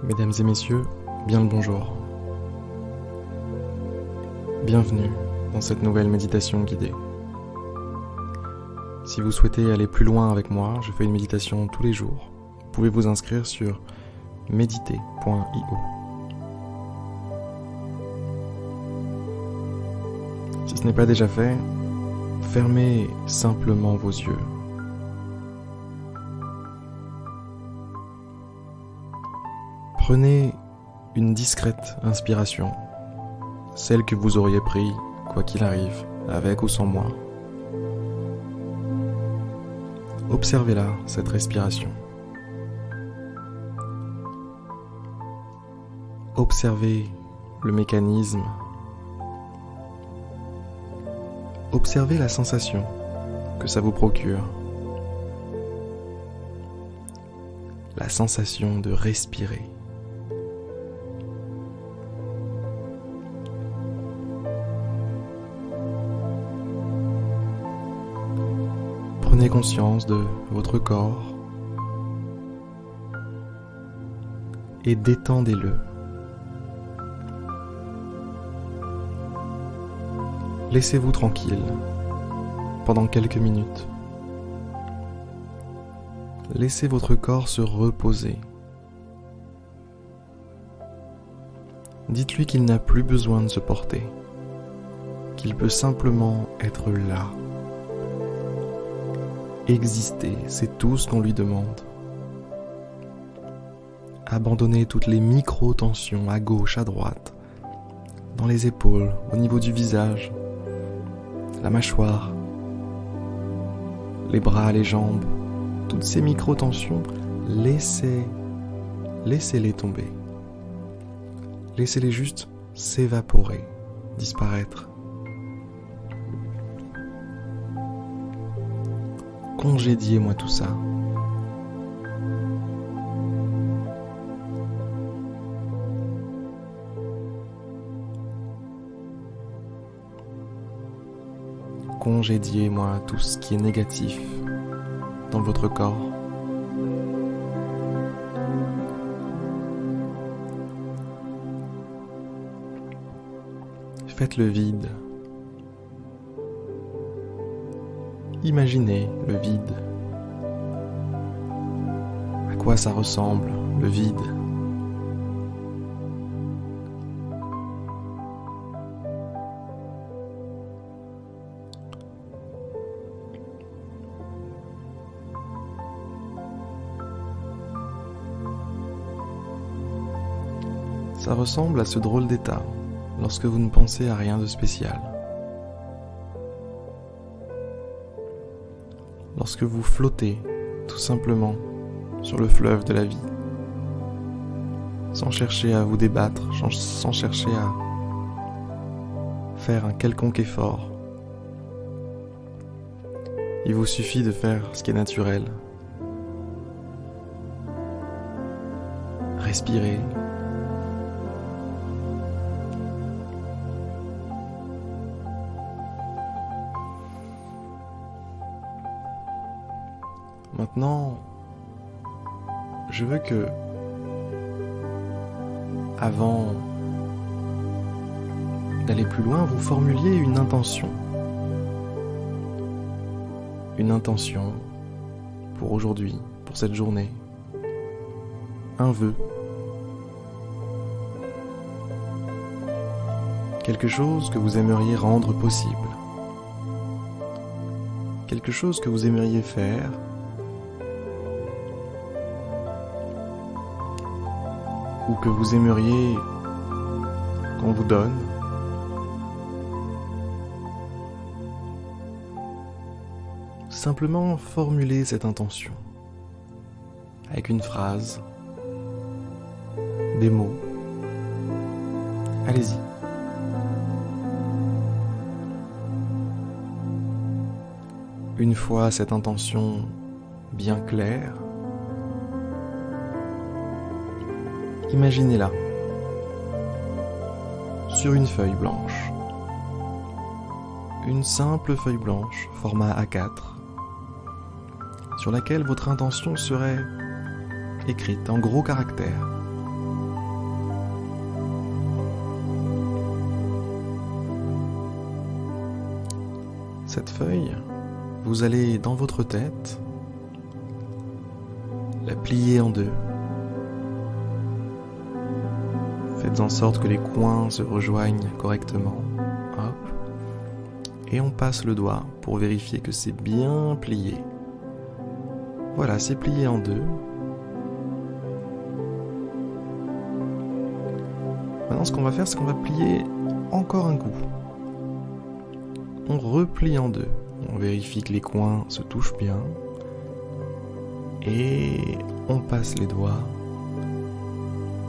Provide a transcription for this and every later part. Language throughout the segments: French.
Mesdames et messieurs, bien le bonjour. Bienvenue dans cette nouvelle méditation guidée. Si vous souhaitez aller plus loin avec moi, je fais une méditation tous les jours. Vous pouvez vous inscrire sur mediter.io. Si ce n'est pas déjà fait, fermez simplement vos yeux. Prenez une discrète inspiration, celle que vous auriez pris, quoi qu'il arrive, avec ou sans moi. Observez-la, cette respiration. Observez le mécanisme. Observez la sensation que ça vous procure. La sensation de respirer. Prenez conscience de votre corps et détendez-le. Laissez-vous tranquille pendant quelques minutes. Laissez votre corps se reposer. Dites-lui qu'il n'a plus besoin de se porter, qu'il peut simplement être là. Exister, c'est tout ce qu'on lui demande. Abandonnez toutes les micro-tensions à gauche, à droite, dans les épaules, au niveau du visage, la mâchoire, les bras, les jambes. Toutes ces micro-tensions, laissez-les tomber. Laissez-les juste s'évaporer, disparaître. Congédiez-moi tout ça. Congédiez-moi tout ce qui est négatif dans votre corps. Faites le vide. Imaginez le vide. À quoi ça ressemble, le vide? Ça ressemble à ce drôle d'état lorsque vous ne pensez à rien de spécial. Lorsque vous flottez, tout simplement, sur le fleuve de la vie, sans chercher à vous débattre, sans chercher à faire un quelconque effort. Il vous suffit de faire ce qui est naturel. Respirez. Maintenant, je veux que, avant d'aller plus loin, vous formuliez une intention. Une intention pour aujourd'hui, pour cette journée. Un vœu. Quelque chose que vous aimeriez rendre possible. Quelque chose que vous aimeriez faire. Ou que vous aimeriez qu'on vous donne. Simplement formulez cette intention avec une phrase, des mots. Allez-y. Une fois cette intention bien claire, imaginez-la sur une feuille blanche. Une simple feuille blanche, format A4, sur laquelle votre intention serait écrite en gros caractères. cette feuille, vous allez dans votre tête la plier en deux. Faites en sorte que les coins se rejoignent correctement. Hop. Et on passe le doigt pour vérifier que c'est bien plié. Voilà, c'est plié en deux. Maintenant, ce qu'on va faire, c'est qu'on va plier encore un coup. On replie en deux. On vérifie que les coins se touchent bien. Et on passe les doigts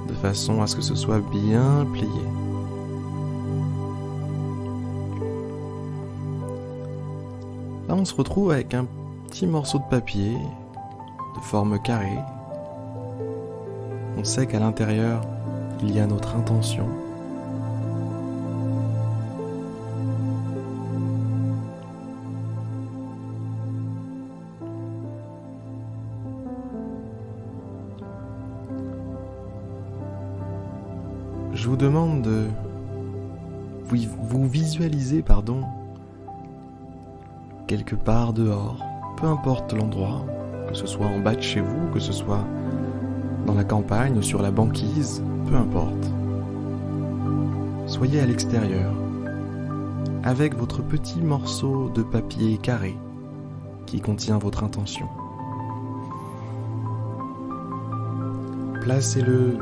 de façon à ce que ce soit bien plié. Là, on se retrouve avec un petit morceau de papier de forme carrée. On sait qu'à l'intérieur, il y a notre intention. Je vous demande de vous visualiser, quelque part dehors, peu importe l'endroit, que ce soit en bas de chez vous, que ce soit dans la campagne ou sur la banquise, peu importe. Soyez à l'extérieur, avec votre petit morceau de papier carré qui contient votre intention. Placez-le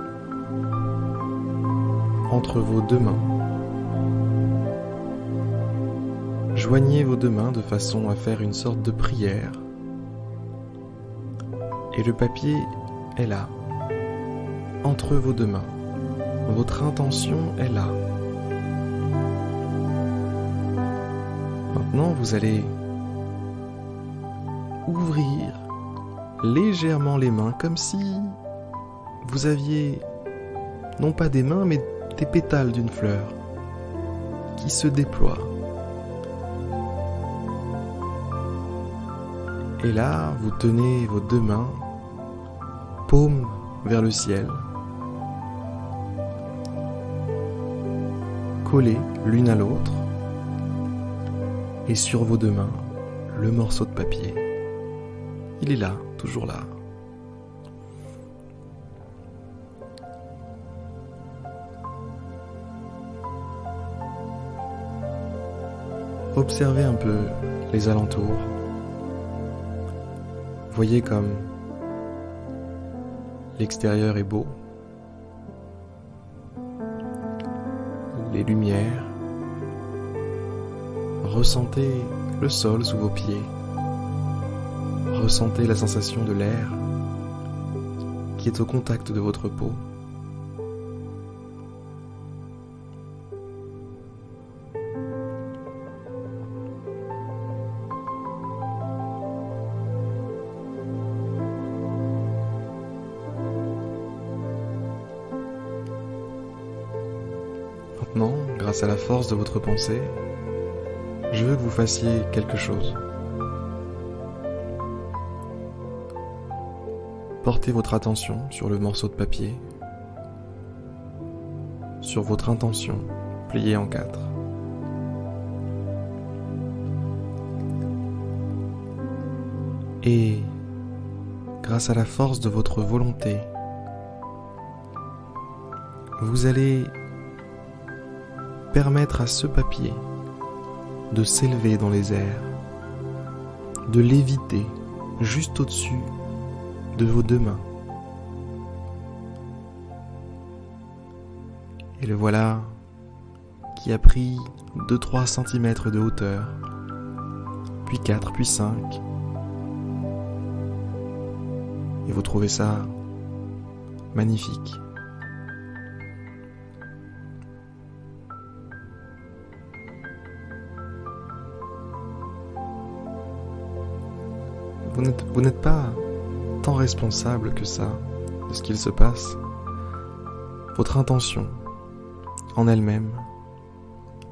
entre vos deux mains. Joignez vos deux mains de façon à faire une sorte de prière. Et le papier est là, entre vos deux mains. Votre intention est là. Maintenant, vous allez ouvrir légèrement les mains, comme si vous aviez non pas des mains, mais des pétales d'une fleur qui se déploient. Et là, vous tenez vos deux mains, paumes vers le ciel, collées l'une à l'autre, et sur vos deux mains, le morceau de papier. Il est là, toujours là. Observez un peu les alentours. Voyez comme l'extérieur est beau. Les lumières. Ressentez le sol sous vos pieds. Ressentez la sensation de l'air qui est au contact de votre peau. Maintenant, grâce à la force de votre pensée, je veux que vous fassiez quelque chose. Portez votre attention sur le morceau de papier, sur votre intention pliée en 4. Et, grâce à la force de votre volonté, vous allez permettre à ce papier de s'élever dans les airs, de léviter juste au-dessus de vos deux mains. Et le voilà qui a pris 2-3 cm de hauteur, puis 4, puis 5. Et vous trouvez ça magnifique. Vous n'êtes pas tant responsable que ça de ce qu'il se passe. Votre intention, en elle-même,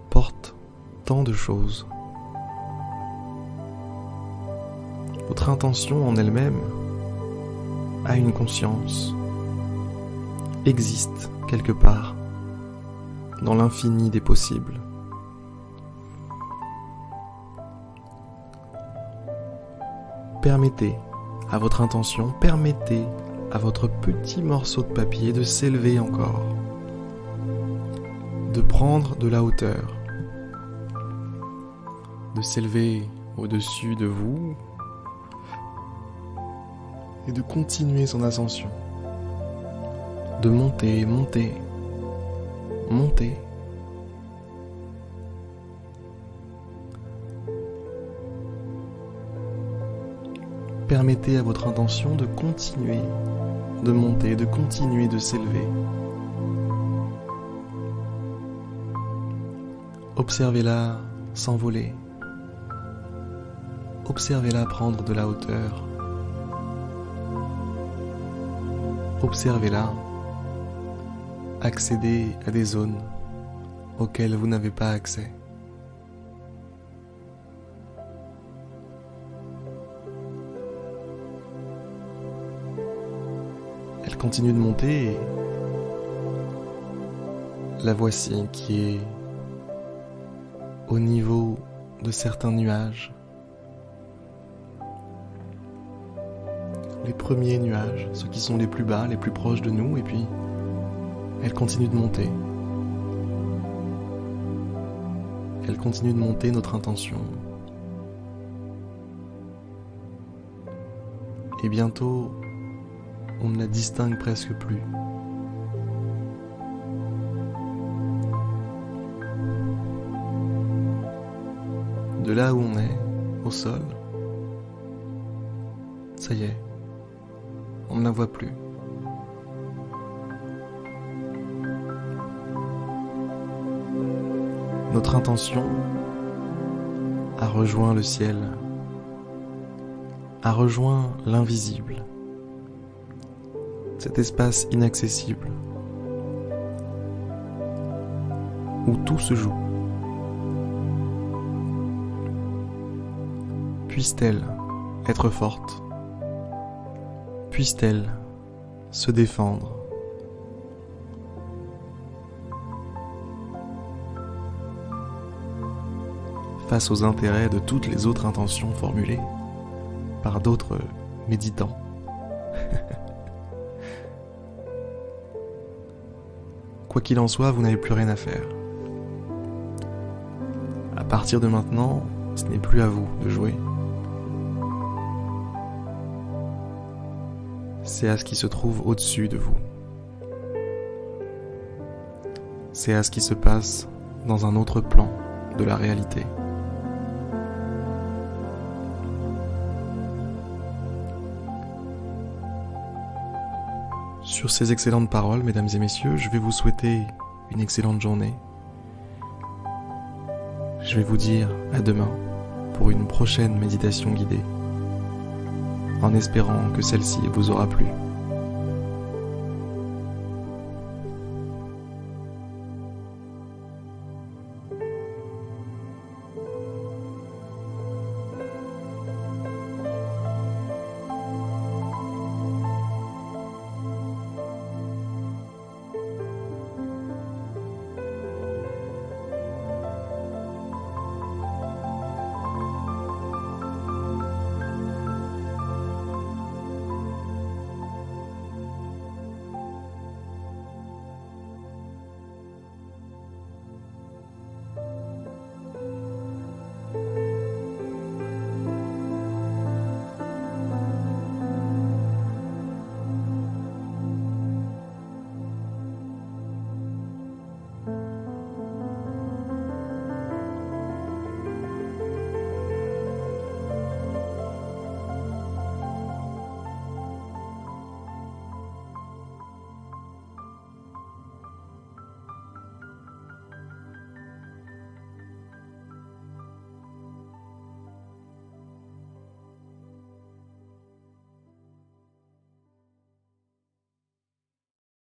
porte tant de choses. Votre intention en elle-même a une conscience, existe quelque part dans l'infini des possibles. permettez à votre intention, permettez à votre petit morceau de papier de s'élever encore, de prendre de la hauteur, de s'élever au-dessus de vous et de continuer son ascension, de monter, monter, monter. Permettez à votre intention de continuer, de monter, de continuer de s'élever. Observez-la s'envoler. Observez-la prendre de la hauteur. Observez-la accéder à des zones auxquelles vous n'avez pas accès. Elle continue de monter et la voici qui est au niveau de certains nuages. Les premiers nuages, ceux qui sont les plus bas, les plus proches de nous, et puis elle continue de monter. Elle continue de monter notre intention. Et bientôt, on ne la distingue presque plus. De là où on est, au sol, ça y est, on ne la voit plus. Notre intention a rejoint le ciel, a rejoint l'invisible, cet espace inaccessible où tout se joue. Puisse-t-elle être forte? Puisse-t-elle se défendre? Face aux intérêts de toutes les autres intentions formulées par d'autres méditants. Quoi qu'il en soit, vous n'avez plus rien à faire. À partir de maintenant, ce n'est plus à vous de jouer. C'est à ce qui se trouve au-dessus de vous. C'est à ce qui se passe dans un autre plan de la réalité. Sur ces excellentes paroles, mesdames et messieurs, je vais vous souhaiter une excellente journée. Je vais vous dire à demain pour une prochaine méditation guidée, en espérant que celle-ci vous aura plu.